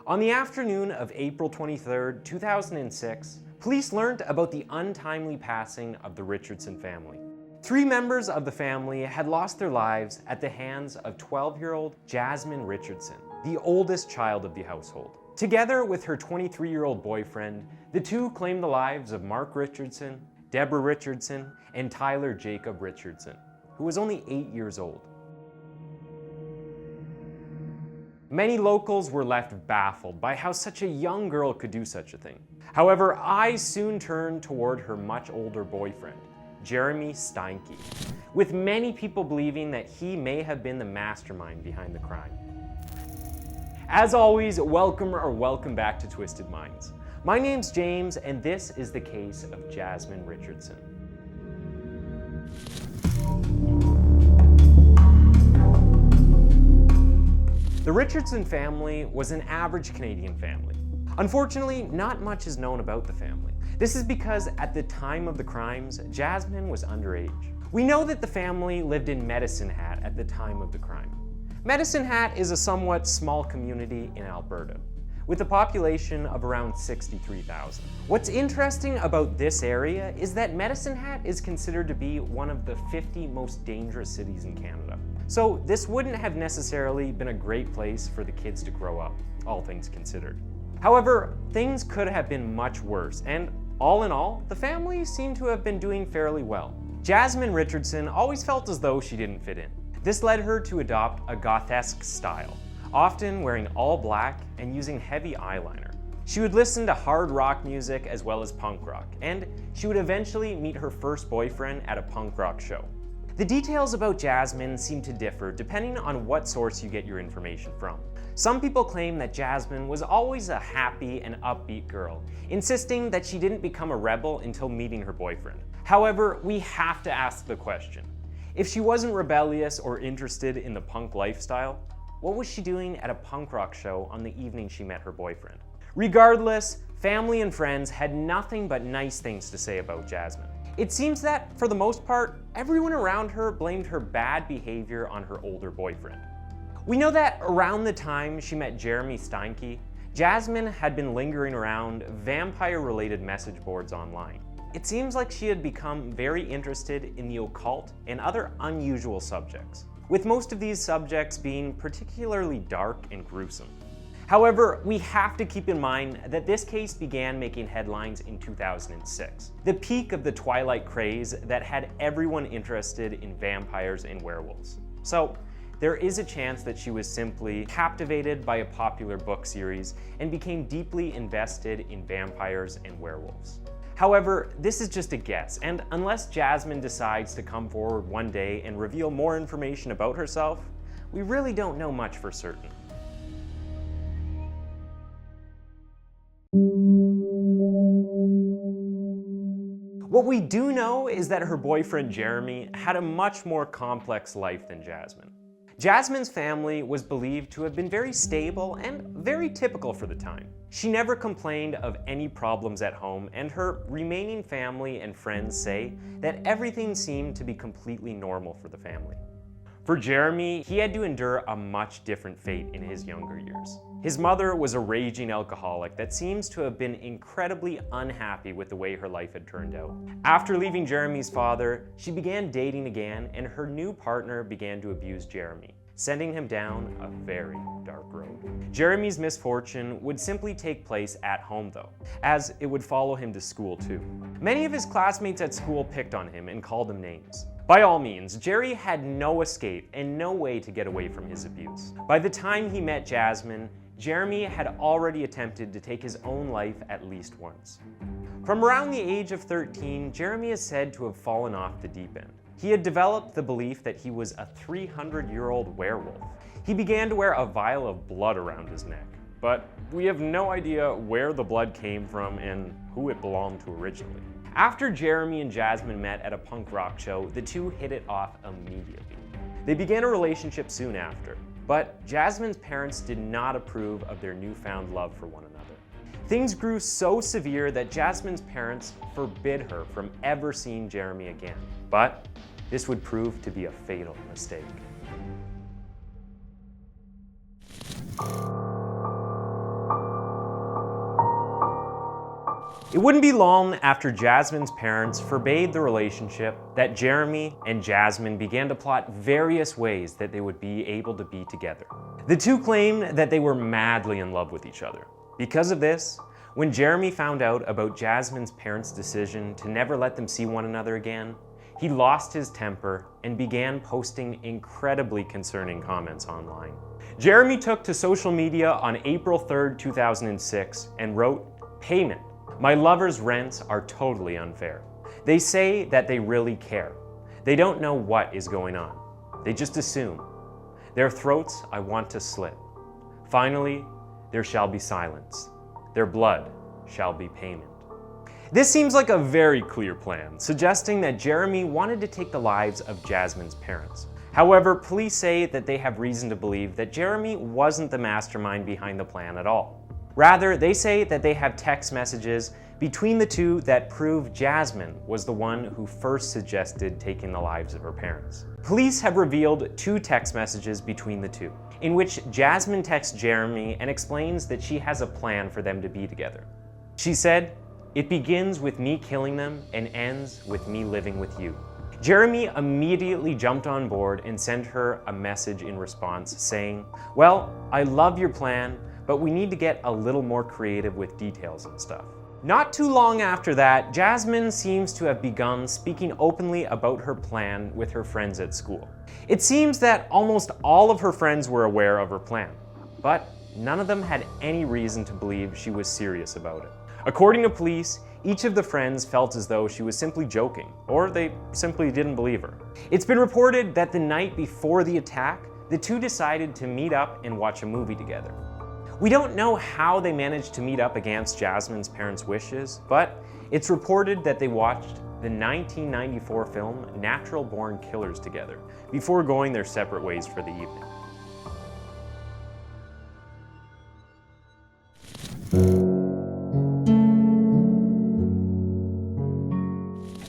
On the afternoon of April 23, 2006, police learned about the untimely passing of the Richardson family. 3 members of the family had lost their lives at the hands of 12-year-old Jasmine Richardson, the oldest child of the household. Together with her 23-year-old boyfriend, the two claimed the lives of Marc Richardson, Debra Richardson, and Tyler Jacob Richardson, who was only 8 years old. Many locals were left baffled by how such a young girl could do such a thing. However, eyes soon turned toward her much older boyfriend, Jeremy Steinke, with many people believing that he may have been the mastermind behind the crime. As always, welcome back to Twisted Minds. My name's James, and this is the case of Jasmine Richardson. The Richardson family was an average Canadian family. Unfortunately, not much is known about the family. This is because at the time of the crimes, Jasmine was underage. We know that the family lived in Medicine Hat at the time of the crime. Medicine Hat is a somewhat small community in Alberta, with a population of around 63,000. What's interesting about this area is that Medicine Hat is considered to be one of the 50 most dangerous cities in Canada. So this wouldn't have necessarily been a great place for the kids to grow up, all things considered. However, things could have been much worse, and all in all, the family seemed to have been doing fairly well. Jasmine Richardson always felt as though she didn't fit in. This led her to adopt a gothesque style, often wearing all black and using heavy eyeliner. She would listen to hard rock music as well as punk rock, and she would eventually meet her first boyfriend at a punk rock show. The details about Jasmine seem to differ depending on what source you get your information from. Some people claim that Jasmine was always a happy and upbeat girl, insisting that she didn't become a rebel until meeting her boyfriend. However, we have to ask the question, if she wasn't rebellious or interested in the punk lifestyle, what was she doing at a punk rock show on the evening she met her boyfriend? Regardless, family and friends had nothing but nice things to say about Jasmine. It seems that, for the most part, everyone around her blamed her bad behavior on her older boyfriend. We know that around the time she met Jeremy Steinke, Jasmine had been lingering around vampire-related message boards online. It seems like she had become very interested in the occult and other unusual subjects, with most of these subjects being particularly dark and gruesome. However, we have to keep in mind that this case began making headlines in 2006, the peak of the Twilight craze that had everyone interested in vampires and werewolves. So, there is a chance that she was simply captivated by a popular book series and became deeply invested in vampires and werewolves. However, this is just a guess, and unless Jasmine decides to come forward one day and reveal more information about herself, we really don't know much for certain. What we do know is that her boyfriend Jeremy had a much more complex life than Jasmine. Jasmine's family was believed to have been very stable and very typical for the time. She never complained of any problems at home, and her remaining family and friends say that everything seemed to be completely normal for the family. For Jeremy, he had to endure a much different fate in his younger years. His mother was a raging alcoholic that seems to have been incredibly unhappy with the way her life had turned out. After leaving Jeremy's father, she began dating again, and her new partner began to abuse Jeremy, sending him down a very dark road. Jeremy's misfortune would simply take place at home though, as it would follow him to school too. Many of his classmates at school picked on him and called him names. By all means, Jerry had no escape and no way to get away from his abuse. By the time he met Jasmine, Jeremy had already attempted to take his own life at least once. From around the age of 13, Jeremy is said to have fallen off the deep end. He had developed the belief that he was a 300-year-old werewolf. He began to wear a vial of blood around his neck, but we have no idea where the blood came from and who it belonged to originally. After Jeremy and Jasmine met at a punk rock show, the two hit it off immediately. They began a relationship soon after, but Jasmine's parents did not approve of their newfound love for one another. Things grew so severe that Jasmine's parents forbid her from ever seeing Jeremy again, but this would prove to be a fatal mistake. It wouldn't be long after Jasmine's parents forbade the relationship that Jeremy and Jasmine began to plot various ways that they would be able to be together. The two claimed that they were madly in love with each other. Because of this, when Jeremy found out about Jasmine's parents' decision to never let them see one another again, he lost his temper and began posting incredibly concerning comments online. Jeremy took to social media on April 3rd, 2006 and wrote, "Payment. My lover's rents are totally unfair. They say that they really care. They don't know what is going on. They just assume. Their throats I want to slit. Finally, there shall be silence. Their blood shall be payment." This seems like a very clear plan, suggesting that Jeremy wanted to take the lives of Jasmine's parents. However, police say that they have reason to believe that Jeremy wasn't the mastermind behind the plan at all. Rather, they say that they have text messages between the two that prove Jasmine was the one who first suggested taking the lives of her parents. Police have revealed 2 text messages between the two, in which Jasmine texts Jeremy and explains that she has a plan for them to be together. She said, "It begins with me killing them and ends with me living with you." Jeremy immediately jumped on board and sent her a message in response saying, "Well, I love your plan, but we need to get a little more creative with details and stuff." Not too long after that, Jasmine seems to have begun speaking openly about her plan with her friends at school. It seems that almost all of her friends were aware of her plan, but none of them had any reason to believe she was serious about it. According to police, each of the friends felt as though she was simply joking, or they simply didn't believe her. It's been reported that the night before the attack, the two decided to meet up and watch a movie together. We don't know how they managed to meet up against Jasmine's parents' wishes, but it's reported that they watched the 1994 film Natural Born Killers together before going their separate ways for the evening.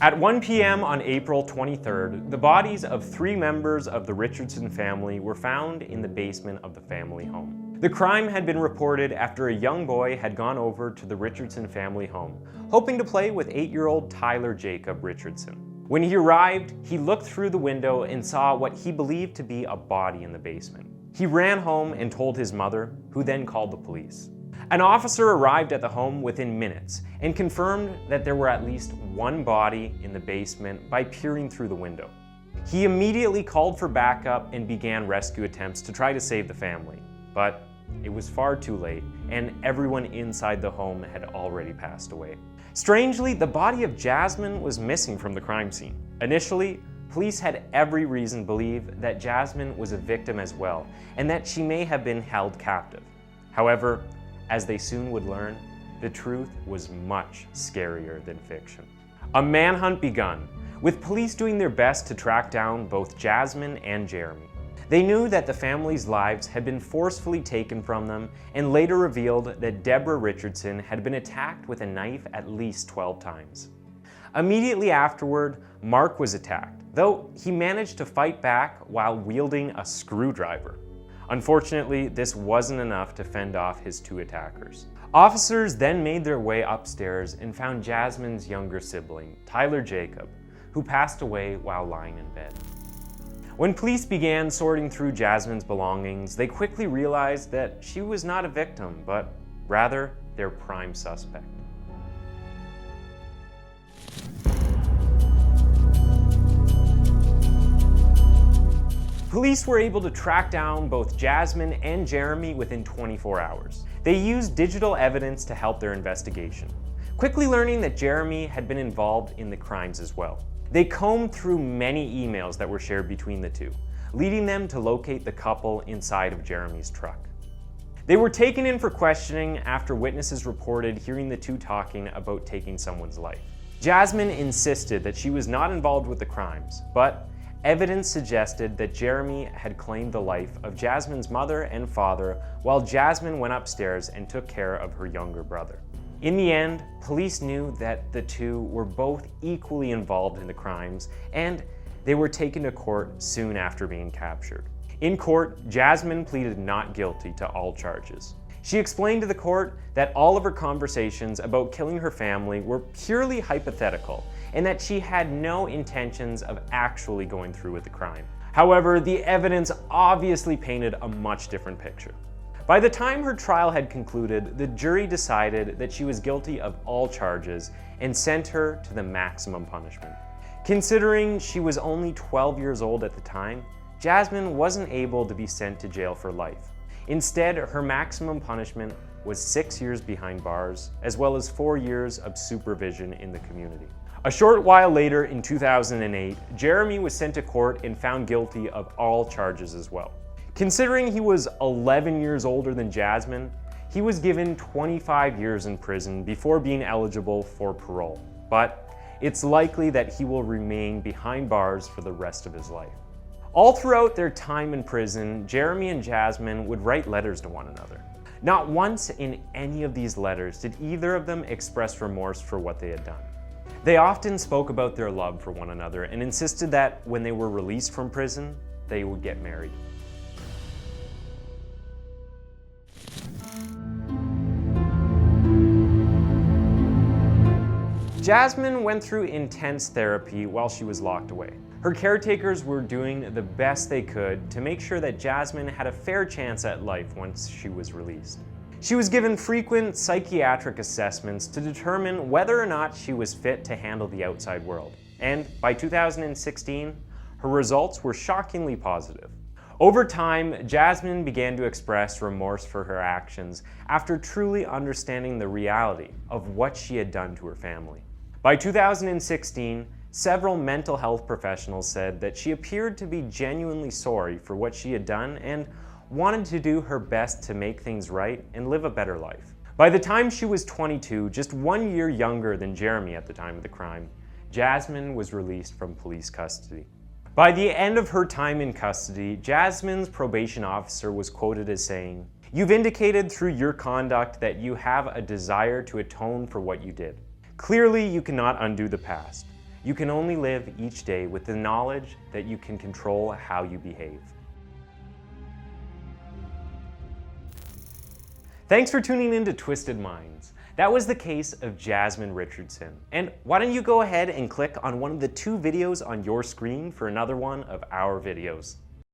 At 1 p.m. on April 23rd, the bodies of 3 members of the Richardson family were found in the basement of the family home. The crime had been reported after a young boy had gone over to the Richardson family home, hoping to play with 8-year-old Tyler Jacob Richardson. When he arrived, he looked through the window and saw what he believed to be a body in the basement. He ran home and told his mother, who then called the police. An officer arrived at the home within minutes and confirmed that there were at least 1 body in the basement by peering through the window. He immediately called for backup and began rescue attempts to try to save the family, but it was far too late, and everyone inside the home had already passed away. Strangely, the body of Jasmine was missing from the crime scene. Initially, police had every reason to believe that Jasmine was a victim as well, and that she may have been held captive. However, as they soon would learn, the truth was much scarier than fiction. A manhunt begun, with police doing their best to track down both Jasmine and Jeremy. They knew that the family's lives had been forcefully taken from them and later revealed that Debra Richardson had been attacked with a knife at least 12 times. Immediately afterward, Marc was attacked, though he managed to fight back while wielding a screwdriver. Unfortunately, this wasn't enough to fend off his 2 attackers. Officers then made their way upstairs and found Jasmine's younger sibling, Tyler Jacob, who passed away while lying in bed. When police began sorting through Jasmine's belongings, they quickly realized that she was not a victim, but rather their prime suspect. Police were able to track down both Jasmine and Jeremy within 24 hours. They used digital evidence to help their investigation, quickly learning that Jeremy had been involved in the crimes as well. They combed through many emails that were shared between the two, leading them to locate the couple inside of Jeremy's truck. They were taken in for questioning after witnesses reported hearing the two talking about taking someone's life. Jasmine insisted that she was not involved with the crimes, but evidence suggested that Jeremy had claimed the life of Jasmine's mother and father while Jasmine went upstairs and took care of her younger brother. In the end, police knew that the two were both equally involved in the crimes, and they were taken to court soon after being captured. In court, Jasmine pleaded not guilty to all charges. She explained to the court that all of her conversations about killing her family were purely hypothetical and that she had no intentions of actually going through with the crime. However, the evidence obviously painted a much different picture. By the time her trial had concluded, the jury decided that she was guilty of all charges and sent her to the maximum punishment. Considering she was only 12 years old at the time, Jasmine wasn't able to be sent to jail for life. Instead, her maximum punishment was 6 years behind bars, as well as 4 years of supervision in the community. A short while later, in 2008, Jeremy was sent to court and found guilty of all charges as well. Considering he was 11 years older than Jasmine, he was given 25 years in prison before being eligible for parole. But it's likely that he will remain behind bars for the rest of his life. All throughout their time in prison, Jeremy and Jasmine would write letters to one another. Not once in any of these letters did either of them express remorse for what they had done. They often spoke about their love for one another and insisted that when they were released from prison, they would get married. Jasmine went through intense therapy while she was locked away. Her caretakers were doing the best they could to make sure that Jasmine had a fair chance at life once she was released. She was given frequent psychiatric assessments to determine whether or not she was fit to handle the outside world. And by 2016, her results were shockingly positive. Over time, Jasmine began to express remorse for her actions after truly understanding the reality of what she had done to her family. By 2016, several mental health professionals said that she appeared to be genuinely sorry for what she had done and wanted to do her best to make things right and live a better life. By the time she was 22, just 1 year younger than Jeremy at the time of the crime, Jasmine was released from police custody. By the end of her time in custody, Jasmine's probation officer was quoted as saying, "You've indicated through your conduct that you have a desire to atone for what you did. Clearly, you cannot undo the past. You can only live each day with the knowledge that you can control how you behave." Thanks for tuning in to Twisted Minds. That was the case of Jasmine Richardson. And why don't you go ahead and click on one of the 2 videos on your screen for another one of our videos.